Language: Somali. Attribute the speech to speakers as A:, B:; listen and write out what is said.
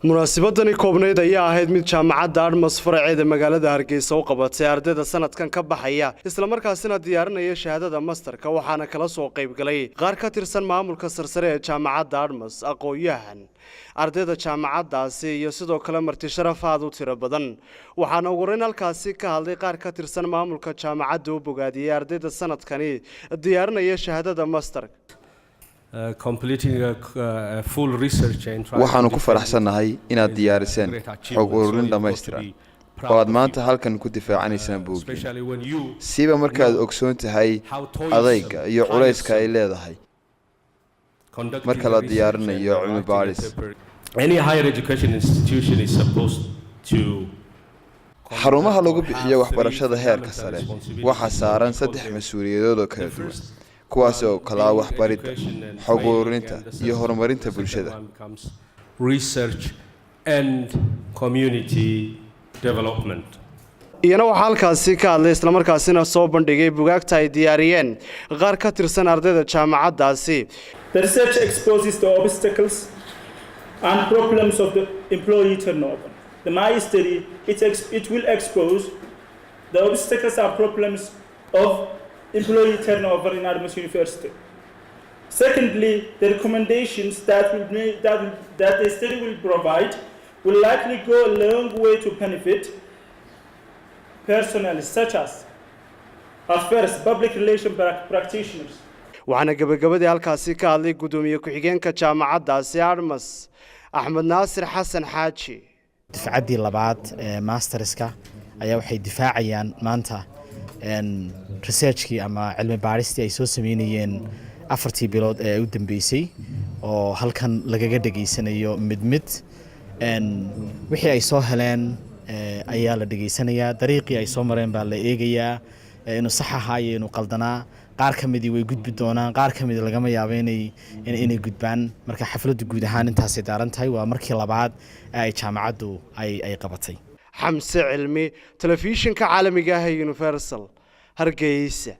A: munaasabadani koobneyd ayaa ahayd mid jaamacadda Armas faraceeda magaalada Hargeysa u qabatay ardayda sanadkan ka baxaya isla markaasina diyaarinaya shahaadada masterka waxaana kala soo qayb galay qaar ka tirsan maamulka sarsare ee jaamacadda Armas aqoonyahan ardayda jaamacaddaasi iyo sidoo kale marti sharaf aad u tiro badan waxaana ugu horeyn halkaasi ka hadlay qaar ka tirsan maamulka jaamacadda u bogaadiyay ardayda sanadkani diyaarinaya shahaadada masterka
B: waxaanu ku faraxsanahay inaad diyaariseen xog ururin dhammaystiran oo aad maanta halkan ku difaacanaysaan buuggiin siba markaad ogsoon tahay adayga iyo culayska ay leedahay marka la diyaarinayo cilmi baadhis xarumaha lagu bixiyo waxbarashada heerka sare waxaa saaran 3 mas'uuliyadood oo kala duwan kuwaas oo kala waxbaridda xog ururinta iyo horumarinta bulshada
C: research and community development
A: iyana waxa halkaasi ka hadlay isla markaasina soo bandhigay buugaagta ay diyaariyeen qaar ka tirsan ardayda jaamacaddaasi
D: The research exposes the obstacles and problems of the employee turnover. The My study it will expose the obstacles and problems of employee turnover in Armas University. Secondly, the recommendations that the study will provide will likely go a long way to benefit personnel such as first, public relations practitioners.
A: waxaana gabagabadii halkaasi ka hadlay gudoomiye ku-xigeenka jaamacaddaasi Armas Axmed Naasir Xasan Xaaji
E: difacadii labaad ee masterska ayaa waxay difaacayaan maanta researchkii ama cilmi baaristii ay soo sameynayeen 4 bilood ee u dambeysay oo halkan lagaga dhageysanayo mid wixii ay soo heleen ayaa la dhageysanayaa dariiqii ay soo mareen baa la eegayaa inuu sax ahaa iyo inuu qaldanaa qaar ka mid way gudbi doonaan qaar ka mid lagama yaabo inay gudbaan marka xafladdu guud ahaan intaas ay daaran tahay waa markii labaad ay jaamacaddu ay qabatay
A: xamse cilmi telefishinka caalamiga ah ee Universal Hargeysa